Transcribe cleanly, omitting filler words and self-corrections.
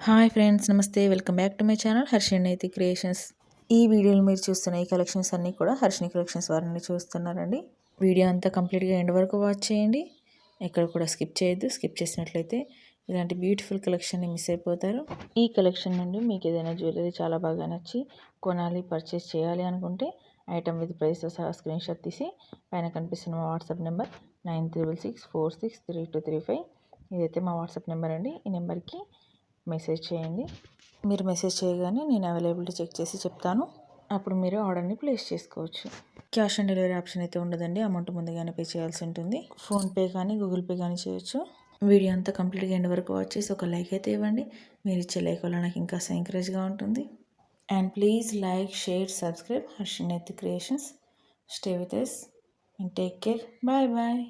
Hi friends, నమస్తే. Welcome back to my channel Harshini Naitik creations. ఈ వీడియోలో మీరు చూస్తున్న ఈ కలెక్షన్స్ అన్నీ కూడా హర్షిని కలెక్షన్స్ వారిని చూస్తున్నారండి. వీడియో అంతా కంప్లీట్గా ఎండ్ వరకు వాచ్ చేయండి. ఎక్కడ కూడా స్కిప్ చేయొద్దు. స్కిప్ చేసినట్లయితే ఇలాంటి బ్యూటిఫుల్ కలెక్షన్ని మిస్ అయిపోతారు. ఈ కలెక్షన్ నుండి మీకు ఏదైనా జ్యువెలరీ చాలా బాగా నచ్చి కొనాలి, పర్చేస్ చేయాలి అనుకుంటే ఐటమ్ విత్ ప్రైస్తో సహా స్క్రీన్ షాట్ తీసి పైన కనిపిస్తున్న మా వాట్సాప్ నెంబర్ 9366463235 ఇదైతే మా వాట్సాప్ నెంబర్ అండి. ఈ నెంబర్కి మెసేజ్ చేయండి. మీరు మెసేజ్ చేయగానే నేను అవైలబిలిటీ చెక్ చేసి చెప్తాను. అప్పుడు మీరు ఆర్డర్ని ప్లేస్ చేసుకోవచ్చు. క్యాష్ ఆన్ డెలివరీ ఆప్షన్ అయితే ఉండదండి. అమౌంట్ ముందుగానే పే చేయాల్సి ఉంటుంది. ఫోన్పే కానీ గూగుల్ పే కానీ చేయొచ్చు. వీడియో అంతా కంప్లీట్గా ఎండ్ వరకు వాచ్ చేసి ఒక లైక్ అయితే ఇవ్వండి. మీరు ఇచ్చే లైక్ వల్ల నాకు ఇంకా ఎంకరేజ్గా ఉంటుంది. And please like, share, subscribe Harshini Naitik creations. Stay with us and take care. Bye bye.